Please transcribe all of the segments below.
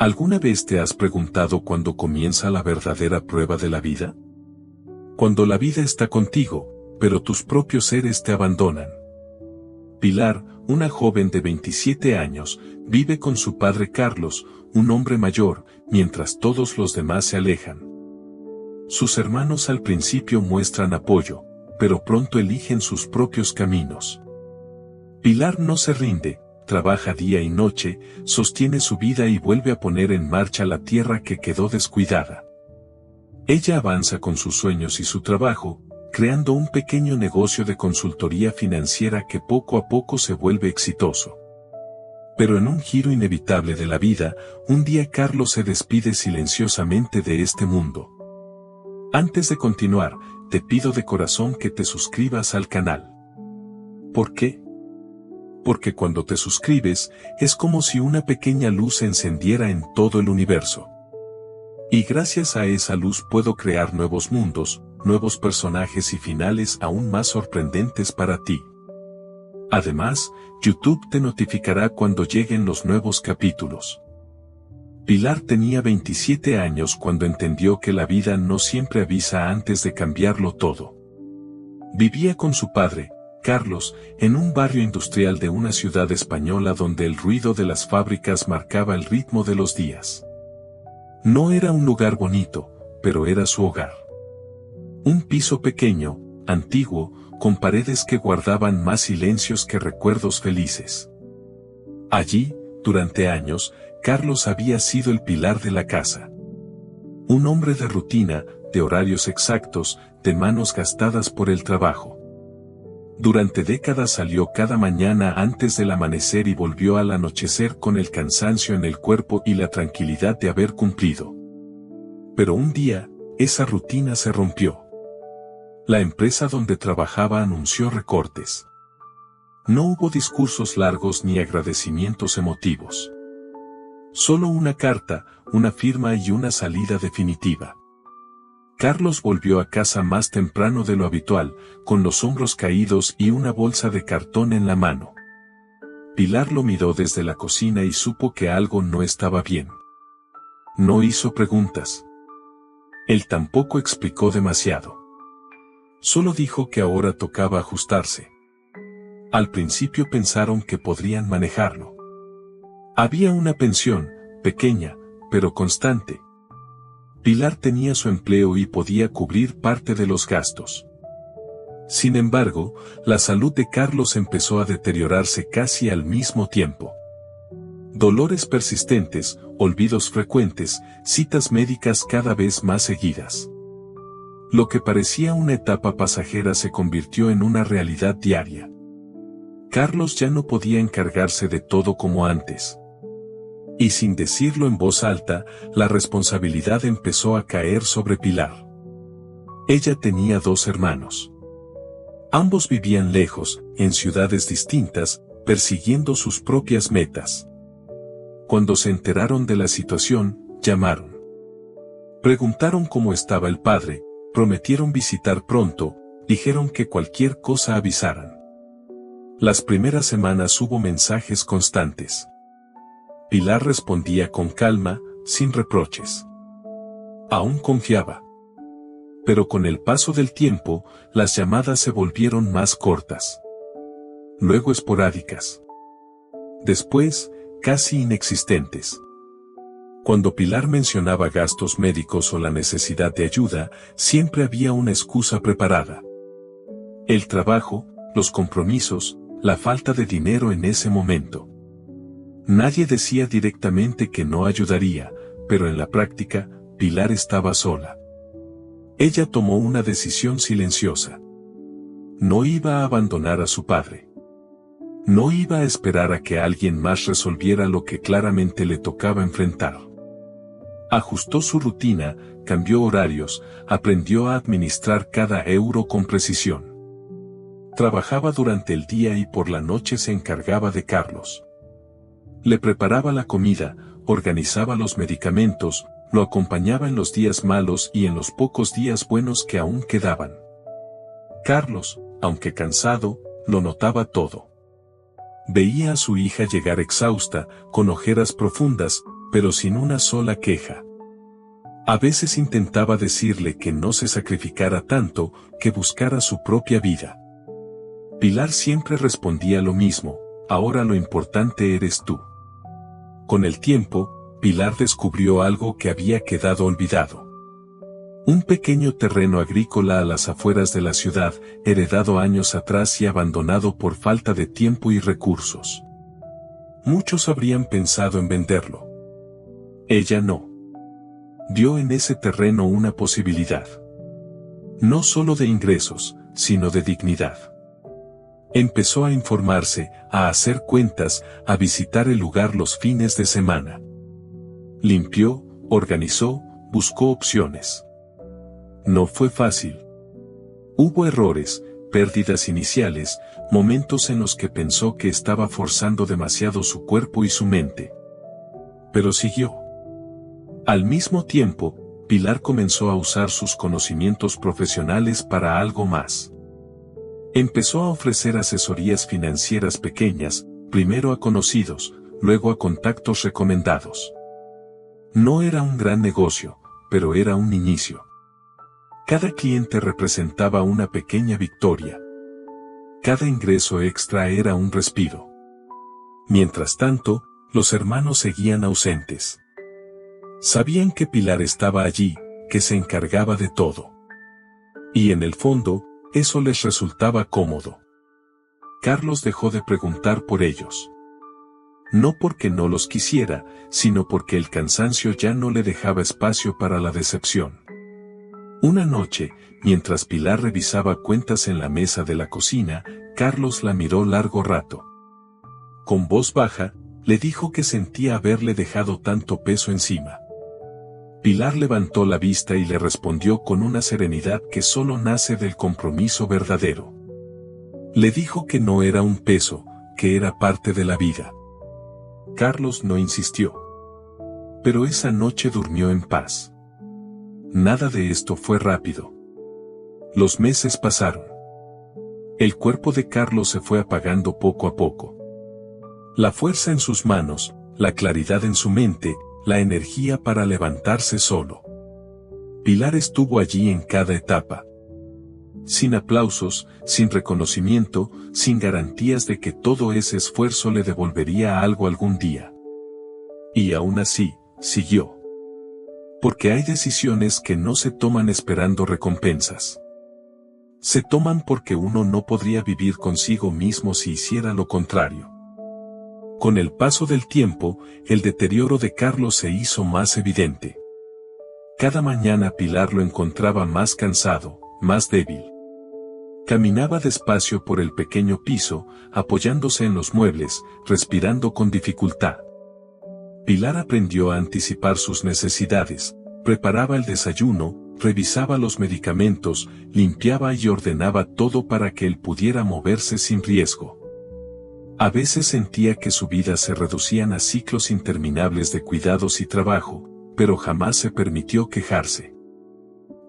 ¿Alguna vez te has preguntado cuándo comienza la verdadera prueba de la vida? Cuando la vida está contigo, pero tus propios seres te abandonan. Pilar, una joven de 27 años, vive con su padre Carlos, un hombre mayor, mientras todos los demás se alejan. Sus hermanos al principio muestran apoyo, pero pronto eligen sus propios caminos. Pilar no se rinde, trabaja día y noche, sostiene su vida y vuelve a poner en marcha la tierra que quedó descuidada. Ella avanza con sus sueños y su trabajo, creando un pequeño negocio de consultoría financiera que poco a poco se vuelve exitoso. Pero en un giro inevitable de la vida, un día Carlos se despide silenciosamente de este mundo. Antes de continuar, te pido de corazón que te suscribas al canal. ¿Por qué? Porque cuando te suscribes, es como si una pequeña luz se encendiera en todo el universo. Y gracias a esa luz puedo crear nuevos mundos, nuevos personajes y finales aún más sorprendentes para ti. Además, YouTube te notificará cuando lleguen los nuevos capítulos. Pilar tenía 27 años cuando entendió que la vida no siempre avisa antes de cambiarlo todo. Vivía con su padre, Carlos, en un barrio industrial de una ciudad española donde el ruido de las fábricas marcaba el ritmo de los días. No era un lugar bonito, pero era su hogar. Un piso pequeño, antiguo, con paredes que guardaban más silencios que recuerdos felices. Allí, durante años, Carlos había sido el pilar de la casa. Un hombre de rutina, de horarios exactos, de manos gastadas por el trabajo. Durante décadas salió cada mañana antes del amanecer y volvió al anochecer con el cansancio en el cuerpo y la tranquilidad de haber cumplido. Pero un día, esa rutina se rompió. La empresa donde trabajaba anunció recortes. No hubo discursos largos ni agradecimientos emotivos. Solo una carta, una firma y una salida definitiva. Carlos volvió a casa más temprano de lo habitual, con los hombros caídos y una bolsa de cartón en la mano. Pilar lo miró desde la cocina y supo que algo no estaba bien. No hizo preguntas. Él tampoco explicó demasiado. Solo dijo que ahora tocaba ajustarse. Al principio pensaron que podrían manejarlo. Había una pensión, pequeña, pero constante. Pilar tenía su empleo y podía cubrir parte de los gastos. Sin embargo, la salud de Carlos empezó a deteriorarse casi al mismo tiempo. Dolores persistentes, olvidos frecuentes, citas médicas cada vez más seguidas. Lo que parecía una etapa pasajera se convirtió en una realidad diaria. Carlos ya no podía encargarse de todo como antes. Y sin decirlo en voz alta, la responsabilidad empezó a caer sobre Pilar. Ella tenía 2 hermanos. Ambos vivían lejos, en ciudades distintas, persiguiendo sus propias metas. Cuando se enteraron de la situación, llamaron. Preguntaron cómo estaba el padre, prometieron visitar pronto, dijeron que cualquier cosa avisaran. Las primeras semanas hubo mensajes constantes. Pilar respondía con calma, sin reproches. Aún confiaba. Pero con el paso del tiempo, las llamadas se volvieron más cortas. Luego esporádicas. Después, casi inexistentes. Cuando Pilar mencionaba gastos médicos o la necesidad de ayuda, siempre había una excusa preparada. El trabajo, los compromisos, la falta de dinero en ese momento. Nadie decía directamente que no ayudaría, pero en la práctica, Pilar estaba sola. Ella tomó una decisión silenciosa. No iba a abandonar a su padre. No iba a esperar a que alguien más resolviera lo que claramente le tocaba enfrentar. Ajustó su rutina, cambió horarios, aprendió a administrar cada euro con precisión. Trabajaba durante el día y por la noche se encargaba de Carlos. Le preparaba la comida, organizaba los medicamentos, lo acompañaba en los días malos y en los pocos días buenos que aún quedaban. Carlos, aunque cansado, lo notaba todo. Veía a su hija llegar exhausta, con ojeras profundas, pero sin una sola queja. A veces intentaba decirle que no se sacrificara tanto, que buscara su propia vida. Pilar siempre respondía lo mismo: ahora lo importante eres tú. Con el tiempo, Pilar descubrió algo que había quedado olvidado. Un pequeño terreno agrícola a las afueras de la ciudad, heredado años atrás y abandonado por falta de tiempo y recursos. Muchos habrían pensado en venderlo. Ella no. Vio en ese terreno una posibilidad. No solo de ingresos, sino de dignidad. Empezó a informarse, a hacer cuentas, a visitar el lugar los fines de semana. Limpió, organizó, buscó opciones. No fue fácil. Hubo errores, pérdidas iniciales, momentos en los que pensó que estaba forzando demasiado su cuerpo y su mente. Pero siguió. Al mismo tiempo, Pilar comenzó a usar sus conocimientos profesionales para algo más. Empezó a ofrecer asesorías financieras pequeñas, primero a conocidos, luego a contactos recomendados. No era un gran negocio, pero era un inicio. Cada cliente representaba una pequeña victoria. Cada ingreso extra era un respiro. Mientras tanto, los hermanos seguían ausentes. Sabían que Pilar estaba allí, que se encargaba de todo. Y en el fondo, eso les resultaba cómodo. Carlos dejó de preguntar por ellos. No porque no los quisiera, sino porque el cansancio ya no le dejaba espacio para la decepción. Una noche, mientras Pilar revisaba cuentas en la mesa de la cocina, Carlos la miró largo rato. Con voz baja, le dijo que sentía haberle dejado tanto peso encima. Pilar levantó la vista y le respondió con una serenidad que solo nace del compromiso verdadero. Le dijo que no era un peso, que era parte de la vida. Carlos no insistió. Pero esa noche durmió en paz. Nada de esto fue rápido. Los meses pasaron. El cuerpo de Carlos se fue apagando poco a poco. La fuerza en sus manos, la claridad en su mente, la energía para levantarse solo. Pilar estuvo allí en cada etapa. Sin aplausos, sin reconocimiento, sin garantías de que todo ese esfuerzo le devolvería algo algún día. Y aún así, siguió. Porque hay decisiones que no se toman esperando recompensas. Se toman porque uno no podría vivir consigo mismo si hiciera lo contrario. Con el paso del tiempo, el deterioro de Carlos se hizo más evidente. Cada mañana Pilar lo encontraba más cansado, más débil. Caminaba despacio por el pequeño piso, apoyándose en los muebles, respirando con dificultad. Pilar aprendió a anticipar sus necesidades, preparaba el desayuno, revisaba los medicamentos, limpiaba y ordenaba todo para que él pudiera moverse sin riesgo. A veces sentía que su vida se reducían a ciclos interminables de cuidados y trabajo, pero jamás se permitió quejarse.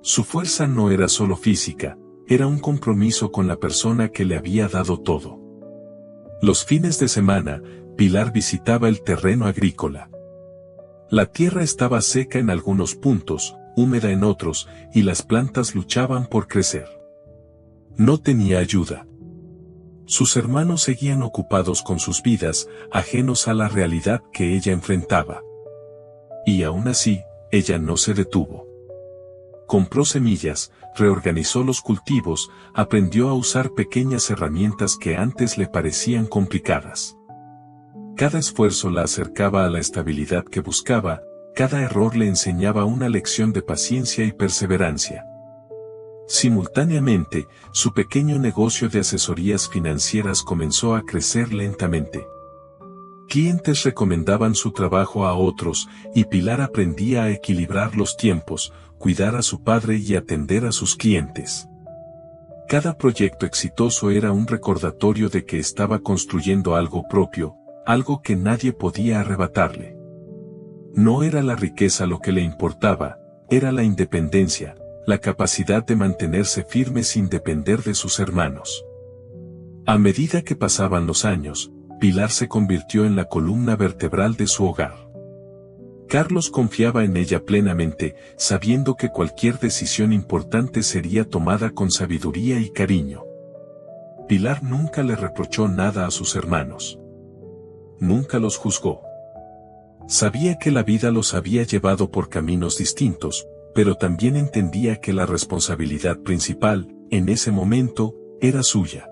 Su fuerza no era solo física, era un compromiso con la persona que le había dado todo. Los fines de semana, Pilar visitaba el terreno agrícola. La tierra estaba seca en algunos puntos, húmeda en otros, y las plantas luchaban por crecer. No tenía ayuda. Sus hermanos seguían ocupados con sus vidas, ajenos a la realidad que ella enfrentaba. Y aún así, ella no se detuvo. Compró semillas, reorganizó los cultivos, aprendió a usar pequeñas herramientas que antes le parecían complicadas. Cada esfuerzo la acercaba a la estabilidad que buscaba, cada error le enseñaba una lección de paciencia y perseverancia. Simultáneamente, su pequeño negocio de asesorías financieras comenzó a crecer lentamente. Clientes recomendaban su trabajo a otros, y Pilar aprendía a equilibrar los tiempos, cuidar a su padre y atender a sus clientes. Cada proyecto exitoso era un recordatorio de que estaba construyendo algo propio, algo que nadie podía arrebatarle. No era la riqueza lo que le importaba, era la independencia, la capacidad de mantenerse firme sin depender de sus hermanos. A medida que pasaban los años, Pilar se convirtió en la columna vertebral de su hogar. Carlos confiaba en ella plenamente, sabiendo que cualquier decisión importante sería tomada con sabiduría y cariño. Pilar nunca le reprochó nada a sus hermanos. Nunca los juzgó. Sabía que la vida los había llevado por caminos distintos, pero también entendía que la responsabilidad principal, en ese momento, era suya.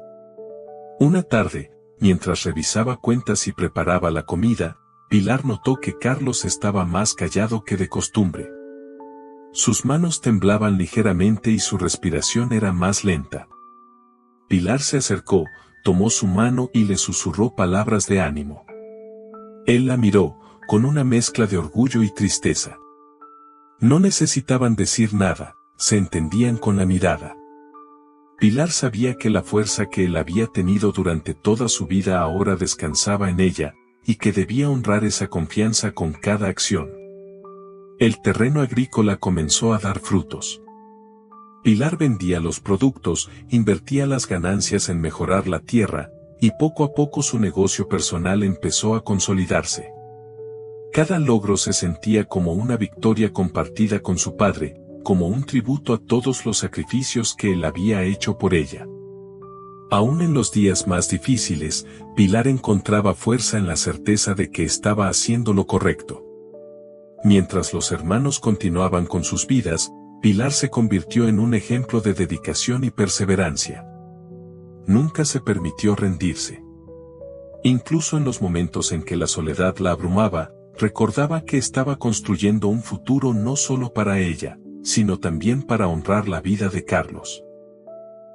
Una tarde, mientras revisaba cuentas y preparaba la comida, Pilar notó que Carlos estaba más callado que de costumbre. Sus manos temblaban ligeramente y su respiración era más lenta. Pilar se acercó, tomó su mano y le susurró palabras de ánimo. Él la miró, con una mezcla de orgullo y tristeza. No necesitaban decir nada, se entendían con la mirada. Pilar sabía que la fuerza que él había tenido durante toda su vida ahora descansaba en ella, y que debía honrar esa confianza con cada acción. El terreno agrícola comenzó a dar frutos. Pilar vendía los productos, invertía las ganancias en mejorar la tierra, y poco a poco su negocio personal empezó a consolidarse. Cada logro se sentía como una victoria compartida con su padre, como un tributo a todos los sacrificios que él había hecho por ella. Aún en los días más difíciles, Pilar encontraba fuerza en la certeza de que estaba haciendo lo correcto. Mientras los hermanos continuaban con sus vidas, Pilar se convirtió en un ejemplo de dedicación y perseverancia. Nunca se permitió rendirse. Incluso en los momentos en que la soledad la abrumaba, recordaba que estaba construyendo un futuro no solo para ella, sino también para honrar la vida de Carlos.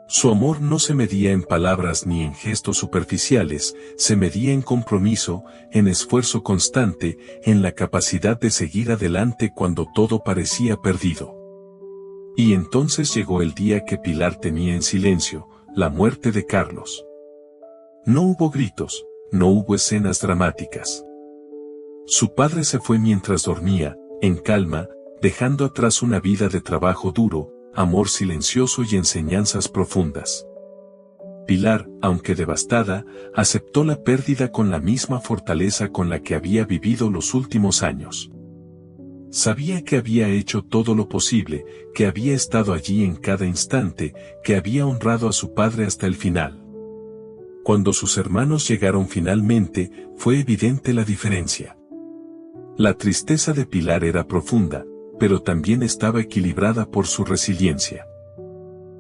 Su amor no se medía en palabras ni en gestos superficiales, se medía en compromiso, en esfuerzo constante, en la capacidad de seguir adelante cuando todo parecía perdido. Y entonces llegó el día que Pilar temía en silencio, la muerte de Carlos. No hubo gritos, no hubo escenas dramáticas. Su padre se fue mientras dormía, en calma, dejando atrás una vida de trabajo duro, amor silencioso y enseñanzas profundas. Pilar, aunque devastada, aceptó la pérdida con la misma fortaleza con la que había vivido los últimos años. Sabía que había hecho todo lo posible, que había estado allí en cada instante, que había honrado a su padre hasta el final. Cuando sus hermanos llegaron finalmente, fue evidente la diferencia. La tristeza de Pilar era profunda, pero también estaba equilibrada por su resiliencia.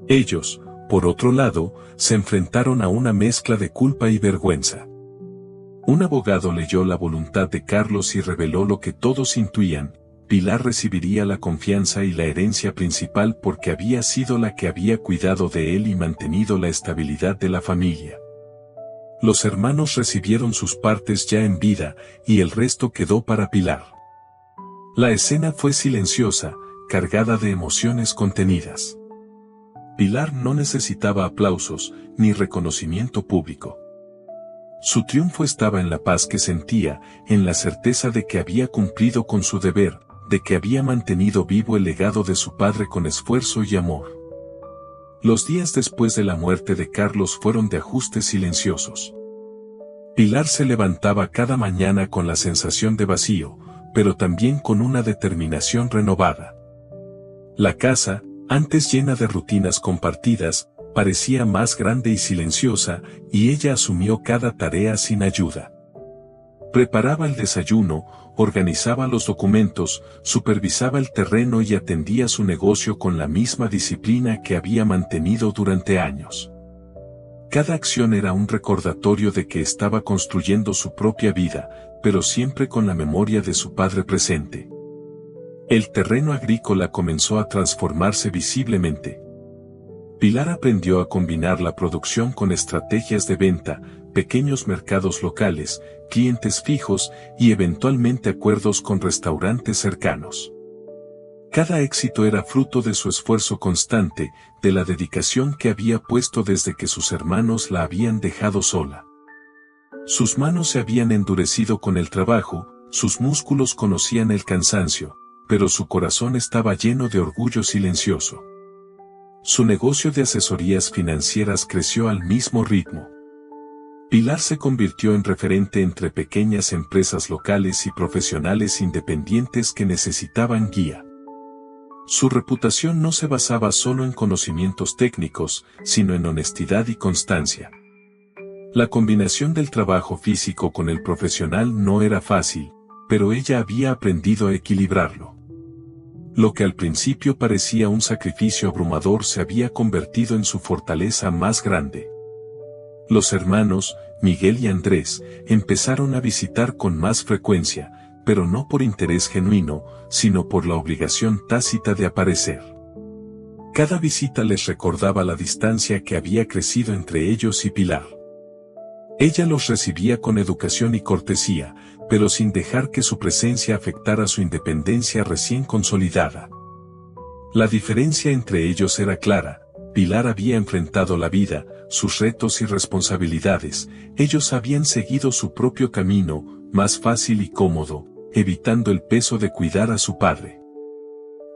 Ellos, por otro lado, se enfrentaron a una mezcla de culpa y vergüenza. Un abogado leyó la voluntad de Carlos y reveló lo que todos intuían: Pilar recibiría la confianza y la herencia principal porque había sido la que había cuidado de él y mantenido la estabilidad de la familia. Los hermanos recibieron sus partes ya en vida, y el resto quedó para Pilar. La escena fue silenciosa, cargada de emociones contenidas. Pilar no necesitaba aplausos, ni reconocimiento público. Su triunfo estaba en la paz que sentía, en la certeza de que había cumplido con su deber, de que había mantenido vivo el legado de su padre con esfuerzo y amor. Los días después de la muerte de Carlos fueron de ajustes silenciosos. Pilar se levantaba cada mañana con la sensación de vacío, pero también con una determinación renovada. La casa, antes llena de rutinas compartidas, parecía más grande y silenciosa, y ella asumió cada tarea sin ayuda. Preparaba el desayuno, organizaba los documentos, supervisaba el terreno y atendía su negocio con la misma disciplina que había mantenido durante años. Cada acción era un recordatorio de que estaba construyendo su propia vida, pero siempre con la memoria de su padre presente. El terreno agrícola comenzó a transformarse visiblemente. Pilar aprendió a combinar la producción con estrategias de venta, pequeños mercados locales, clientes fijos y eventualmente acuerdos con restaurantes cercanos. Cada éxito era fruto de su esfuerzo constante, de la dedicación que había puesto desde que sus hermanos la habían dejado sola. Sus manos se habían endurecido con el trabajo, sus músculos conocían el cansancio, pero su corazón estaba lleno de orgullo silencioso. Su negocio de asesorías financieras creció al mismo ritmo. Pilar se convirtió en referente entre pequeñas empresas locales y profesionales independientes que necesitaban guía. Su reputación no se basaba solo en conocimientos técnicos, sino en honestidad y constancia. La combinación del trabajo físico con el profesional no era fácil, pero ella había aprendido a equilibrarlo. Lo que al principio parecía un sacrificio abrumador se había convertido en su fortaleza más grande. Los hermanos, Miguel y Andrés, empezaron a visitar con más frecuencia, pero no por interés genuino, sino por la obligación tácita de aparecer. Cada visita les recordaba la distancia que había crecido entre ellos y Pilar. Ella los recibía con educación y cortesía, pero sin dejar que su presencia afectara su independencia recién consolidada. La diferencia entre ellos era clara. Pilar había enfrentado la vida, sus retos y responsabilidades, ellos habían seguido su propio camino, más fácil y cómodo, evitando el peso de cuidar a su padre.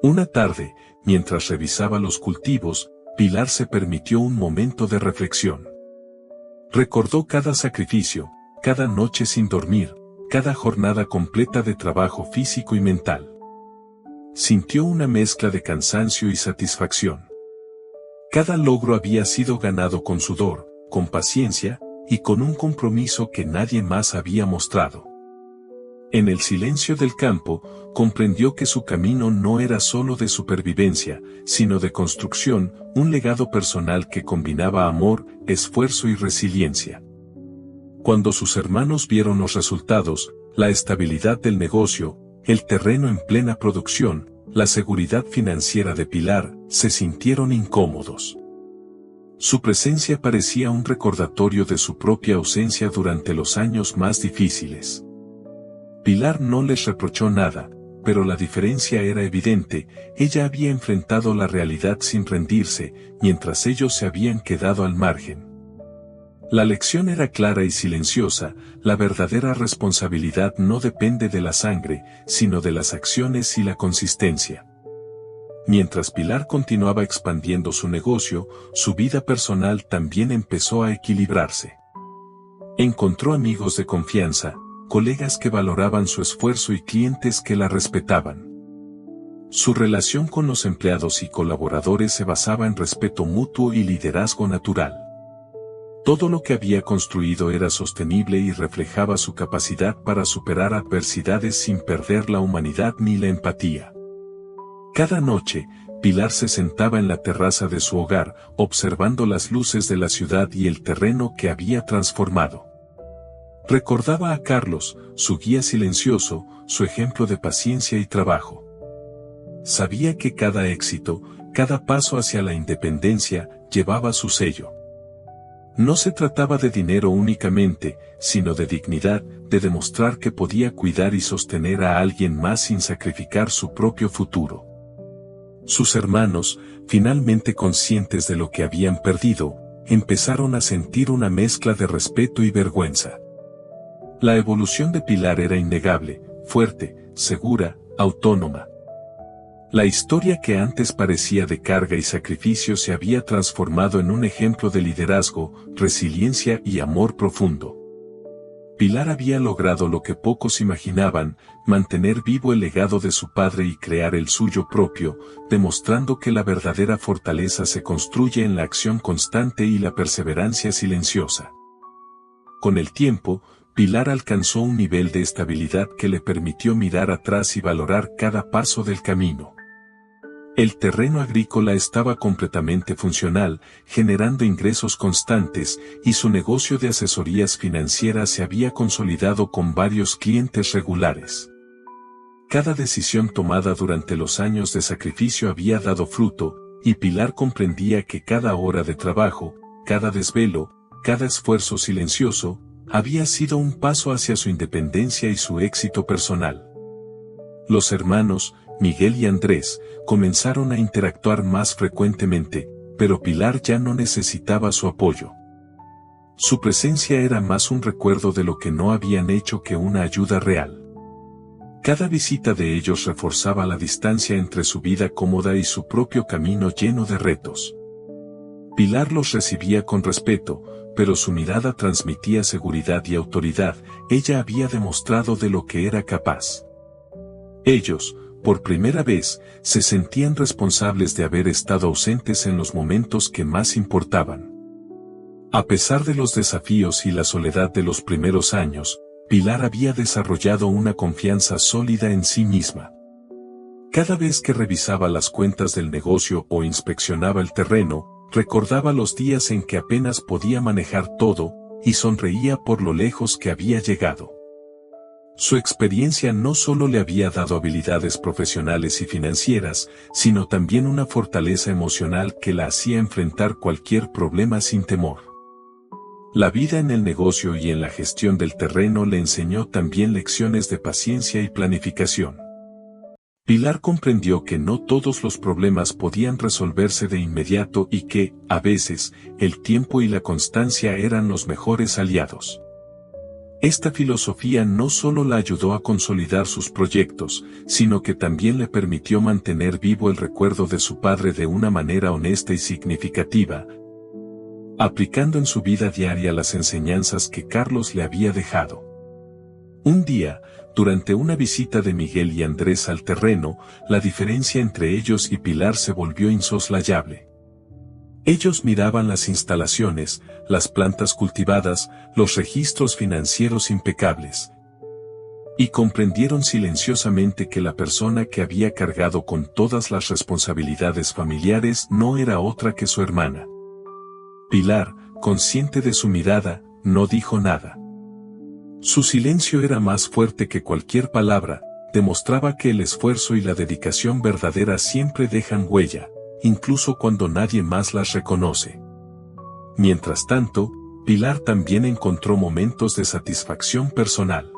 Una tarde, mientras revisaba los cultivos, Pilar se permitió un momento de reflexión. Recordó cada sacrificio, cada noche sin dormir, cada jornada completa de trabajo físico y mental. Sintió una mezcla de cansancio y satisfacción. Cada logro había sido ganado con sudor, con paciencia, y con un compromiso que nadie más había mostrado. En el silencio del campo, comprendió que su camino no era solo de supervivencia, sino de construcción, un legado personal que combinaba amor, esfuerzo y resiliencia. Cuando sus hermanos vieron los resultados, la estabilidad del negocio, el terreno en plena producción, la seguridad financiera de Pilar, se sintieron incómodos. Su presencia parecía un recordatorio de su propia ausencia durante los años más difíciles. Pilar no les reprochó nada, pero la diferencia era evidente, ella había enfrentado la realidad sin rendirse, mientras ellos se habían quedado al margen. La lección era clara y silenciosa, la verdadera responsabilidad no depende de la sangre, sino de las acciones y la consistencia. Mientras Pilar continuaba expandiendo su negocio, su vida personal también empezó a equilibrarse. Encontró amigos de confianza, colegas que valoraban su esfuerzo y clientes que la respetaban. Su relación con los empleados y colaboradores se basaba en respeto mutuo y liderazgo natural. Todo lo que había construido era sostenible y reflejaba su capacidad para superar adversidades sin perder la humanidad ni la empatía. Cada noche, Pilar se sentaba en la terraza de su hogar, observando las luces de la ciudad y el terreno que había transformado. Recordaba a Carlos, su guía silencioso, su ejemplo de paciencia y trabajo. Sabía que cada éxito, cada paso hacia la independencia, llevaba su sello. No se trataba de dinero únicamente, sino de dignidad, de demostrar que podía cuidar y sostener a alguien más sin sacrificar su propio futuro. Sus hermanos, finalmente conscientes de lo que habían perdido, empezaron a sentir una mezcla de respeto y vergüenza. La evolución de Pilar era innegable, fuerte, segura, autónoma. La historia que antes parecía de carga y sacrificio se había transformado en un ejemplo de liderazgo, resiliencia y amor profundo. Pilar había logrado lo que pocos imaginaban, mantener vivo el legado de su padre y crear el suyo propio, demostrando que la verdadera fortaleza se construye en la acción constante y la perseverancia silenciosa. Con el tiempo, Pilar alcanzó un nivel de estabilidad que le permitió mirar atrás y valorar cada paso del camino. El terreno agrícola estaba completamente funcional, generando ingresos constantes, y su negocio de asesorías financieras se había consolidado con varios clientes regulares. Cada decisión tomada durante los años de sacrificio había dado fruto, y Pilar comprendía que cada hora de trabajo, cada desvelo, cada esfuerzo silencioso, había sido un paso hacia su independencia y su éxito personal. Los hermanos, Miguel y Andrés, comenzaron a interactuar más frecuentemente, pero Pilar ya no necesitaba su apoyo. Su presencia era más un recuerdo de lo que no habían hecho que una ayuda real. Cada visita de ellos reforzaba la distancia entre su vida cómoda y su propio camino lleno de retos. Pilar los recibía con respeto, pero su mirada transmitía seguridad y autoridad. Ella había demostrado de lo que era capaz. Ellos, por primera vez, se sentían responsables de haber estado ausentes en los momentos que más importaban. A pesar de los desafíos y la soledad de los primeros años, Pilar había desarrollado una confianza sólida en sí misma. Cada vez que revisaba las cuentas del negocio o inspeccionaba el terreno, recordaba los días en que apenas podía manejar todo, y sonreía por lo lejos que había llegado. Su experiencia no solo le había dado habilidades profesionales y financieras, sino también una fortaleza emocional que la hacía enfrentar cualquier problema sin temor. La vida en el negocio y en la gestión del terreno le enseñó también lecciones de paciencia y planificación. Pilar comprendió que no todos los problemas podían resolverse de inmediato y que, a veces, el tiempo y la constancia eran los mejores aliados. Esta filosofía no solo la ayudó a consolidar sus proyectos, sino que también le permitió mantener vivo el recuerdo de su padre de una manera honesta y significativa, aplicando en su vida diaria las enseñanzas que Carlos le había dejado. Un día, durante una visita de Miguel y Andrés al terreno, la diferencia entre ellos y Pilar se volvió insoslayable. Ellos miraban las instalaciones, las plantas cultivadas, los registros financieros impecables. Y comprendieron silenciosamente que la persona que había cargado con todas las responsabilidades familiares no era otra que su hermana. Pilar, consciente de su mirada, no dijo nada. Su silencio era más fuerte que cualquier palabra, demostraba que el esfuerzo y la dedicación verdadera siempre dejan huella, incluso cuando nadie más las reconoce. Mientras tanto, Pilar también encontró momentos de satisfacción personal.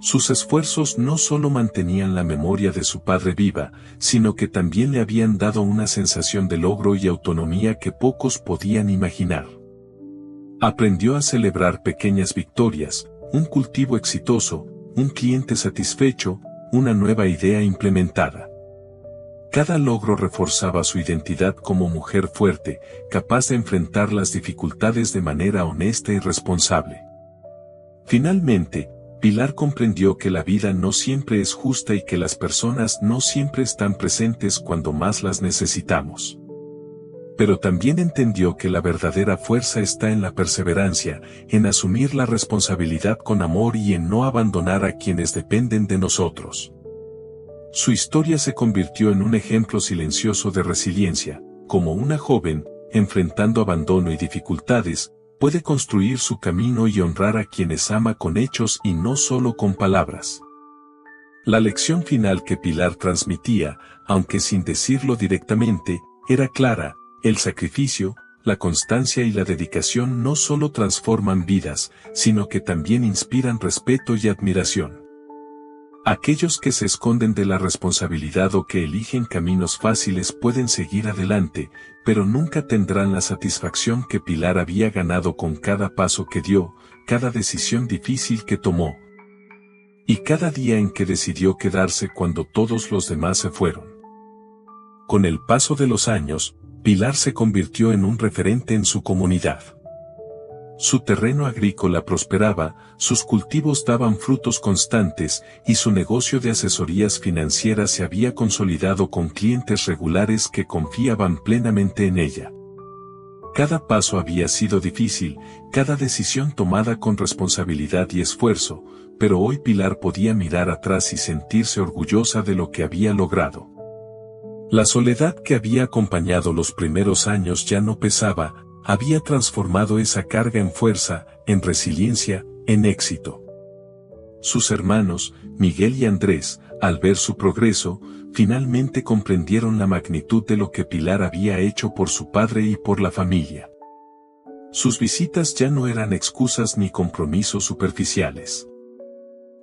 Sus esfuerzos no solo mantenían la memoria de su padre viva, sino que también le habían dado una sensación de logro y autonomía que pocos podían imaginar. Aprendió a celebrar pequeñas victorias, un cultivo exitoso, un cliente satisfecho, una nueva idea implementada. Cada logro reforzaba su identidad como mujer fuerte, capaz de enfrentar las dificultades de manera honesta y responsable. Finalmente, Pilar comprendió que la vida no siempre es justa y que las personas no siempre están presentes cuando más las necesitamos. Pero también entendió que la verdadera fuerza está en la perseverancia, en asumir la responsabilidad con amor y en no abandonar a quienes dependen de nosotros. Su historia se convirtió en un ejemplo silencioso de resiliencia, como una joven, enfrentando abandono y dificultades, puede construir su camino y honrar a quienes ama con hechos y no solo con palabras. La lección final que Pilar transmitía, aunque sin decirlo directamente, era clara: el sacrificio, la constancia y la dedicación no solo transforman vidas, sino que también inspiran respeto y admiración. Aquellos que se esconden de la responsabilidad o que eligen caminos fáciles pueden seguir adelante, pero nunca tendrán la satisfacción que Pilar había ganado con cada paso que dio, cada decisión difícil que tomó, y cada día en que decidió quedarse cuando todos los demás se fueron. Con el paso de los años, Pilar se convirtió en un referente en su comunidad. Su terreno agrícola prosperaba, sus cultivos daban frutos constantes, y su negocio de asesorías financieras se había consolidado con clientes regulares que confiaban plenamente en ella. Cada paso había sido difícil, cada decisión tomada con responsabilidad y esfuerzo, pero hoy Pilar podía mirar atrás y sentirse orgullosa de lo que había logrado. La soledad que había acompañado los primeros años ya no pesaba, había transformado esa carga en fuerza, en resiliencia, en éxito. Sus hermanos, Miguel y Andrés, al ver su progreso, finalmente comprendieron la magnitud de lo que Pilar había hecho por su padre y por la familia. Sus visitas ya no eran excusas ni compromisos superficiales.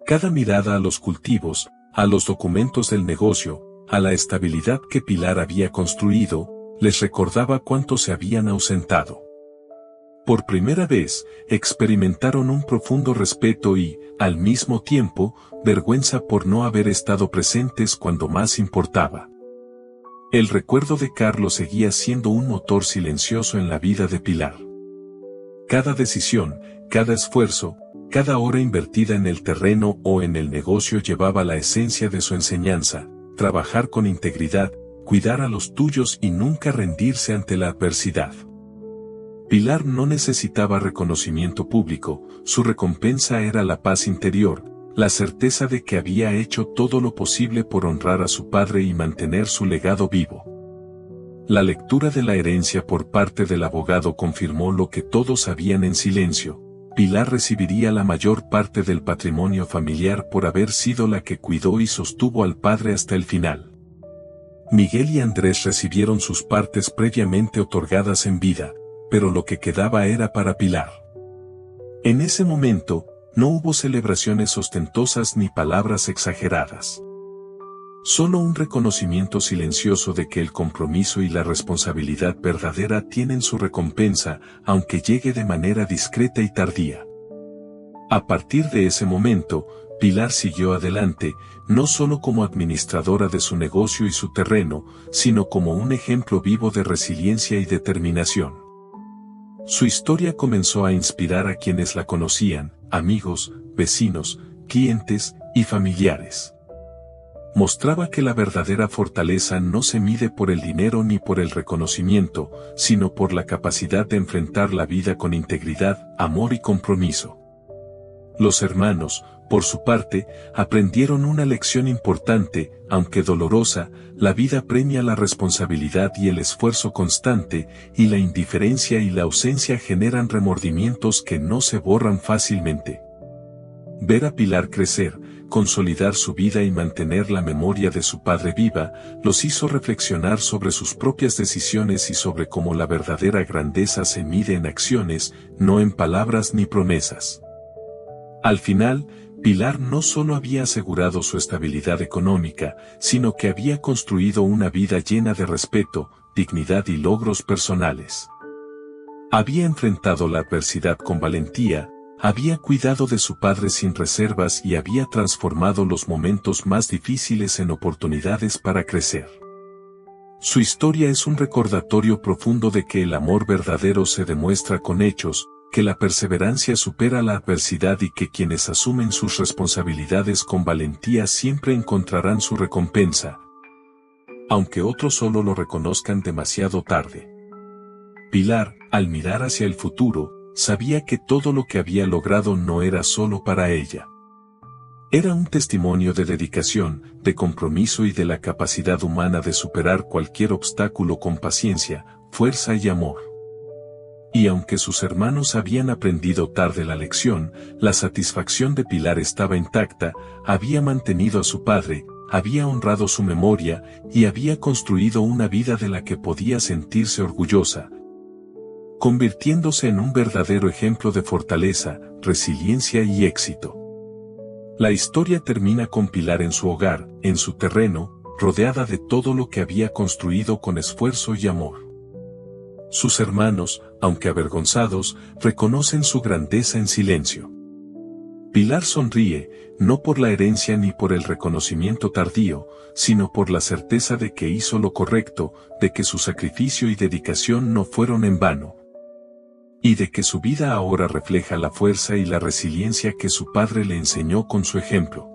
Cada mirada a los cultivos, a los documentos del negocio, a la estabilidad que Pilar había construido, les recordaba cuánto se habían ausentado. Por primera vez, experimentaron un profundo respeto y, al mismo tiempo, vergüenza por no haber estado presentes cuando más importaba. El recuerdo de Carlos seguía siendo un motor silencioso en la vida de Pilar. Cada decisión, cada esfuerzo, cada hora invertida en el terreno o en el negocio llevaba la esencia de su enseñanza: trabajar con integridad, cuidar a los tuyos y nunca rendirse ante la adversidad. Pilar no necesitaba reconocimiento público, su recompensa era la paz interior, la certeza de que había hecho todo lo posible por honrar a su padre y mantener su legado vivo. La lectura de la herencia por parte del abogado confirmó lo que todos sabían en silencio: Pilar recibiría la mayor parte del patrimonio familiar por haber sido la que cuidó y sostuvo al padre hasta el final. Miguel y Andrés recibieron sus partes previamente otorgadas en vida, pero lo que quedaba era para Pilar. En ese momento, no hubo celebraciones ostentosas ni palabras exageradas. Solo un reconocimiento silencioso de que el compromiso y la responsabilidad verdadera tienen su recompensa, aunque llegue de manera discreta y tardía. A partir de ese momento, Pilar siguió adelante, no solo como administradora de su negocio y su terreno, sino como un ejemplo vivo de resiliencia y determinación. Su historia comenzó a inspirar a quienes la conocían: amigos, vecinos, clientes y familiares. Mostraba que la verdadera fortaleza no se mide por el dinero ni por el reconocimiento, sino por la capacidad de enfrentar la vida con integridad, amor y compromiso. Los hermanos, por su parte, aprendieron una lección importante: aunque dolorosa, la vida premia la responsabilidad y el esfuerzo constante, y la indiferencia y la ausencia generan remordimientos que no se borran fácilmente. Ver a Pilar crecer, consolidar su vida y mantener la memoria de su padre viva, los hizo reflexionar sobre sus propias decisiones y sobre cómo la verdadera grandeza se mide en acciones, no en palabras ni promesas. Al final, Pilar no solo había asegurado su estabilidad económica, sino que había construido una vida llena de respeto, dignidad y logros personales. Había enfrentado la adversidad con valentía, había cuidado de su padre sin reservas y había transformado los momentos más difíciles en oportunidades para crecer. Su historia es un recordatorio profundo de que el amor verdadero se demuestra con hechos, que la perseverancia supera la adversidad y que quienes asumen sus responsabilidades con valentía siempre encontrarán su recompensa, aunque otros solo lo reconozcan demasiado tarde. Pilar, al mirar hacia el futuro, sabía que todo lo que había logrado no era solo para ella. Era un testimonio de dedicación, de compromiso y de la capacidad humana de superar cualquier obstáculo con paciencia, fuerza y amor. Y aunque sus hermanos habían aprendido tarde la lección, la satisfacción de Pilar estaba intacta: había mantenido a su padre, había honrado su memoria, y había construido una vida de la que podía sentirse orgullosa, convirtiéndose en un verdadero ejemplo de fortaleza, resiliencia y éxito. La historia termina con Pilar en su hogar, en su terreno, rodeada de todo lo que había construido con esfuerzo y amor. Sus hermanos, aunque avergonzados, reconocen su grandeza en silencio. Pilar sonríe, no por la herencia ni por el reconocimiento tardío, sino por la certeza de que hizo lo correcto, de que su sacrificio y dedicación no fueron en vano, y de que su vida ahora refleja la fuerza y la resiliencia que su padre le enseñó con su ejemplo.